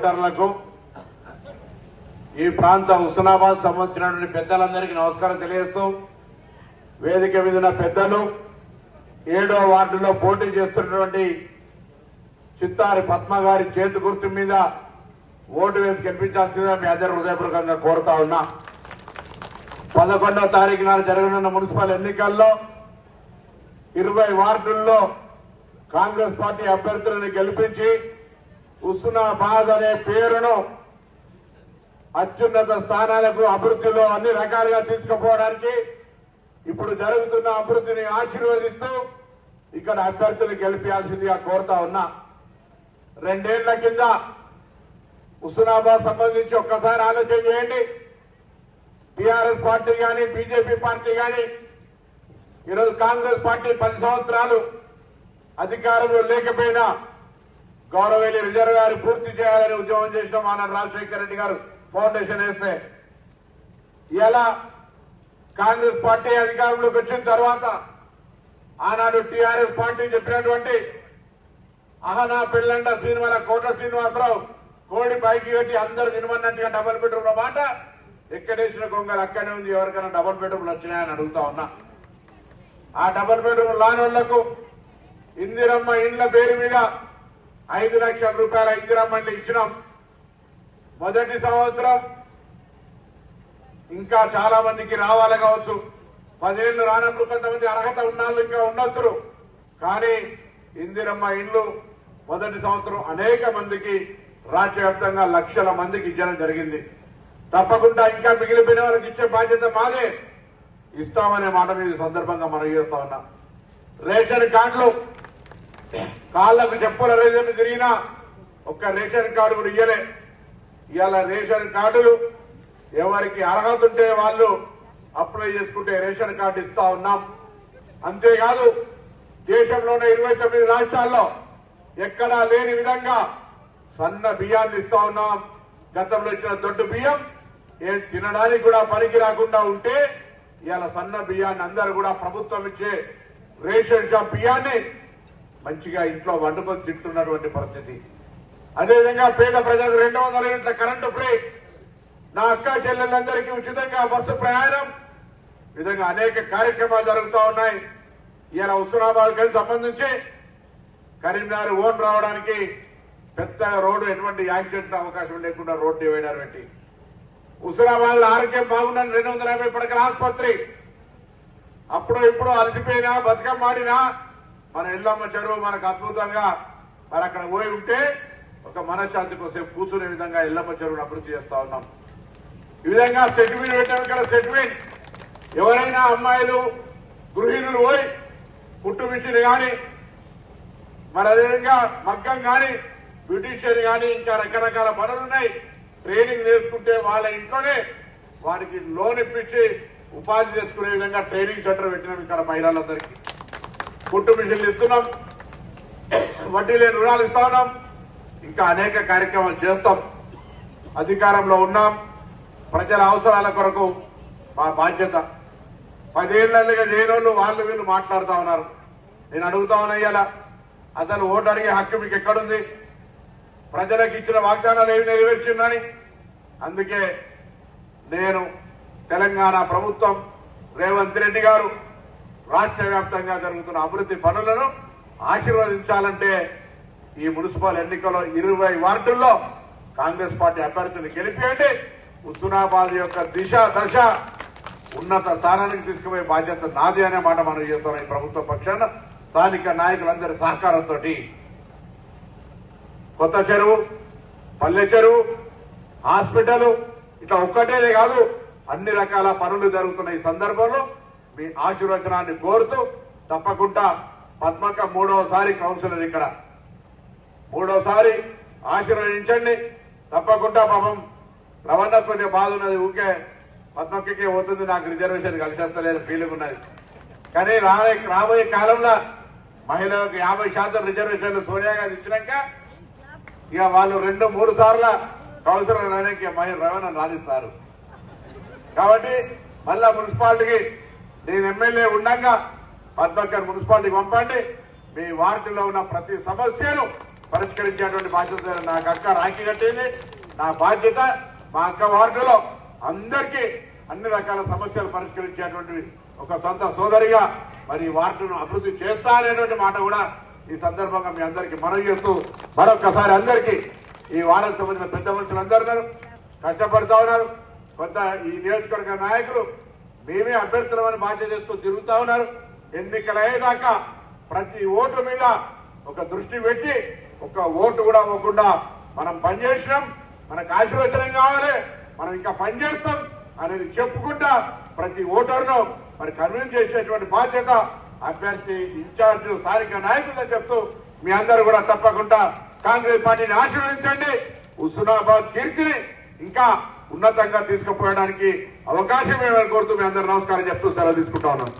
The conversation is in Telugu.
ఓటర్లకు ఈ ప్రాంత హుస్నాబాద్ సంబంధించినటువంటి పెద్దలందరికీ నమస్కారం తెలియజేస్తూ వేదిక మీద ఉన్న పెద్దలు 7వ వార్డులో పోటీ చేస్తున్నటువంటి చిత్తారి పద్మ గారి చేతి గుర్తు మీద ఓటు వేసి గెలిపించాల్సిందిగా మీ అందరూ హృదయపూర్వకంగా కోరుతా ఉన్నా. 11వ తారీఖు నాడు జరగనున్న మున్సిపల్ ఎన్నికల్లో 20 వార్డుల్లో కాంగ్రెస్ పార్టీ అభ్యర్థులను గెలిపించి హుస్నాబాద్ అనే పేరును అత్యున్నత స్థానాలకు అభివృద్ధిలో అన్ని రకాలుగా తీసుకుపోవడానికి ఇప్పుడు జరుగుతున్న అభివృద్ధిని ఆశీర్వదిస్తూ ఇక్కడ అభ్యర్థులు గెలిపించాల్సిందిగా కోరుతా ఉన్నా. 2 ఏళ్ల కింద హుస్నాబాద్ సంబంధించి ఒక్కసారి ఆలోచన చేయండి. టీఆర్ఎస్ పార్టీ కానీ బీజేపీ పార్టీ కానీ ఈరోజు కాంగ్రెస్ పార్టీ 10 సంవత్సరాలు అధికారంలో లేకపోయినా గౌరవేలి రిజర్వాయర్ పూర్తి చేయాలని ఉద్యమం చేసిన ఆనాడు రాజశేఖర రెడ్డి గారు ఫౌండేషన్ వేస్తే ఇలా కాంగ్రెస్ పార్టీ అధికారంలోకి వచ్చిన తర్వాత ఆనాడు టీఆర్ఎస్ పార్టీ చెప్పినటువంటి అహనా పెళ్ళంట సినిమాల కోట శ్రీనివాసరావు కోడి పైకి పెట్టి అందరూ తినమన్నట్టుగా డబుల్ బెడ్రూమ్ల మాట ఎక్కడేసిన గొంగలు అక్కడే ఉంది. ఎవరికైనా డబుల్ బెడ్రూమ్లు వచ్చినాయని అడుగుతా ఉన్నా. ఆ డబుల్ బెడ్రూమ్ లానోళ్లకు ఇందిరమ్మ ఇండ్ల పేరు మీద 5 లక్షల రూపాయల ఇందిరమ్మ ఇండ్లు ఇచ్చినాం. మొదటి సంవత్సరం ఇంకా చాలా మందికి రావాలి కావచ్చు. 10 ఏళ్లు రానప్పుడు కొంతమంది అర్హత ఉన్నాళ్ళు ఇంకా ఉండొచ్చు. కానీ ఇందిరమ్మ ఇండ్లు మొదటి సంవత్సరం అనేక మందికి రాష్ట్ర వ్యాప్తంగా లక్షల మందికి ఇచ్చడం జరిగింది. తప్పకుండా ఇంకా మిగిలిపోయిన వాళ్ళకి ఇచ్చే బాధ్యత మాదే. ఇస్తామనే మాట మీద సందర్భంగా మనం చేస్తా ఉన్నాం. రేషన్ కార్డులు కాళ్లకు చెప్పుల రేషన్ తిరిగినా ఒక్క రేషన్ కార్డు కూడా ఇయ్యలే. ఇవాళ రేషన్ కార్డులు ఎవరికి అర్హత ఉంటే వాళ్ళు అప్లై చేసుకుంటే రేషన్ కార్డు ఇస్తా ఉన్నాం. అంతేకాదు దేశంలోనే 29 రాష్ట్రాల్లో ఎక్కడా లేని విధంగా సన్న బియ్యాన్ని ఇస్తా ఉన్నాం. గతంలో ఇచ్చిన దొడ్డు బియ్యం ఏం తినడానికి కూడా పనికి రాకుండా ఉంటే ఇవాళ సన్న బియ్యాన్ని అందరూ కూడా ప్రభుత్వం ఇచ్చే రేషన్ షాప్ బియ్యాన్ని మంచిగా ఇంట్లో వండుకొని తింటున్నటువంటి పరిస్థితి. అదేవిధంగా పేద ప్రజలకు 200 యూనిట్ల కరెంటు ఫ్రీ, నా అక్క చెల్లెళ్ళందరికీ ఉచితంగా బస్సు ప్రయాణం, విధంగా అనేక కార్యక్రమాలు జరుగుతూ ఉన్నాయి. ఇలా హుస్నాబాద్ సంబంధించి కరీంనగర్ ఓన్ రావడానికి పెద్దగా రోడ్డు ఎటువంటి యాక్సిడెంట్ అవకాశం లేకుండా రోడ్డు డివైడర్ పెట్టి హుస్నాబాద్ లో ఆరోగ్యం బాగుందని 250 పడకల ఆసుపత్రి. అప్పుడు ఇప్పుడు అలసిపోయినా బతుకమ్మ ఆడినా మన ఎల్లమ్మ చెరువు మనకు అద్భుతంగా మరి అక్కడ పోయి ఉంటే ఒక మనశ్శాంతి కోసం కూర్చునే విధంగా ఎల్లమ్మ చెరువును అభివృద్ధి చేస్తా ఉన్నాం. ఈ విధంగా సెటిల్మెంట్ పెట్టాం. ఇక్కడ సెటిల్మెంట్ ఎవరైనా అమ్మాయిలు గృహిణులు పోయి కుట్టు మిషన్ కానీ మరి అదేవిధంగా మగ్గం కానీ బ్యూటీషియన్ కానీ ఇంకా రకరకాల పనులు ఉన్నాయి. ట్రైనింగ్ నేర్చుకుంటే వాళ్ళ ఇంట్లోనే వారికి లోన్ ఇప్పించి ఉపాధి తెచ్చుకునే విధంగా ట్రైనింగ్ సెంటర్ పెట్టినాం. ఇక్కడ మహిళలందరికీ కుట్టు మిషన్లు ఇస్తున్నాం, వడ్డీ లేని రుణాలు ఇస్తా ఉన్నాం, ఇంకా అనేక కార్యక్రమాలు చేస్తాం. అధికారంలో ఉన్నాం. ప్రజల అవసరాల కొరకు మా బాధ్యత. 10 ఏళ్లుగా చేయనోళ్ళు వాళ్ళు వీళ్ళు మాట్లాడుతూ ఉన్నారు. నేను అడుగుతా ఉన్నా, ఇయ్యాల అసలు ఓటు అడిగే హక్కు మీకు ఎక్కడుంది? ప్రజలకు ఇచ్చిన వాగ్దానాలు ఏమి నెరవేర్చిందని. అందుకే నేను తెలంగాణ ప్రభుత్వం రేవంత్ రెడ్డి గారు రాష్ట్ర వ్యాప్తంగా జరుగుతున్న అభివృద్ధి పనులను ఆశీర్వదించాలంటే ఈ మున్సిపల్ ఎన్నికల్లో 20 వార్డుల్లో కాంగ్రెస్ పార్టీ అభ్యర్థిని గెలిపియండి. హుస్నాబాద్ యొక్క దిశ దశ ఉన్నత స్థానానికి తీసుకుపోయే బాధ్యత నాది అనే మాట మనం చేస్తున్నాం. ఈ ప్రభుత్వ పక్షాన స్థానిక నాయకులందరి సహకారంతో కొత్త చెరువు, పల్లె చెరువు, హాస్పిటల్ ఇట్లా ఒక్కటేనే కాదు అన్ని రకాల పనులు జరుగుతున్న ఈ సందర్భంలో మీ ఆశీర్వచనాన్ని కోరుతూ తప్పకుండా పద్మక్క 3వసారి కౌన్సిలర్, ఇక్కడ 3వసారి ఆశీర్వదించండి. తప్పకుండా పాపం రవణ కొద్దిగా బాధ ఉన్నది. ఊకే పద్మక్కకే పోతుంది, నాకు రిజర్వేషన్ కలిసేస్తలేదు ఫీలింగ్ ఉన్నది. కానీ రాబోయే కాలంలో మహిళలకు 50% రిజర్వేషన్లు సోనియా గాంధీ ఇచ్చినాక ఇక వాళ్ళు 2-3 సార్ల కౌన్సిలర్ అయినాక రవణ రాణిస్తారు. కాబట్టి మళ్ళా మున్సిపాలిటీకి నేను ఎమ్మెల్యే ఉండగా పద్మక్కర్ మున్సిపాలిటీకి పంపండి. మీ వార్డులో ఉన్న ప్రతి సమస్యను పరిష్కరించేటువంటి బాధ్యత నాకు అక్క రాఖీ కట్టింది. నా బాధ్యత మా అక్క వార్డులో అందరికీ అన్ని రకాల సమస్యలు పరిష్కరించేటువంటి ఒక సొంత సోదరిగా మరి వార్డును అభివృద్ధి చేస్తా అనేటువంటి మాట కూడా ఈ సందర్భంగా మీ అందరికీ మనవి చేస్తూ మరొక్కసారి అందరికీ ఈ వార్డుకు సంబంధించిన పెద్ద మనుషులందరూ కష్టపడుతూ ఉన్నారు. కొంత ఈ నియోజకవర్గ నాయకులు మేమే అభ్యర్థులమని బాధ్యత చేసుకుని తిరుగుతా ఉన్నారు. ఎన్నికలు అయ్యేదాకా ప్రతి ఓటు మీద ఒక దృష్టి పెట్టి ఒక ఓటు కూడా అవ్వకుండా మనం పనిచేసినాం, మనకు ఆశీర్వచనం కావాలి, మనం ఇంకా పనిచేస్తాం అనేది చెప్పుకుంటా ప్రతి ఓటర్ను మరి కన్విన్స్ చేసేటువంటి బాధ్యత అభ్యర్థి ఇన్ఛార్జ్ స్థానిక నాయకులు చెప్తూ మీ అందరూ కూడా తప్పకుండా కాంగ్రెస్ పార్టీని ఆశీర్వదించండి. హుస్నాబాద్ కీర్తిని ఇంకా ఉన్నతంగా తీసుకుపోయడానికి అవకాశం ఏమని కోరుతూ మీ అందరూ నమస్కారం చెప్తూ సెలవు తీసుకుంటా ఉన్నాను.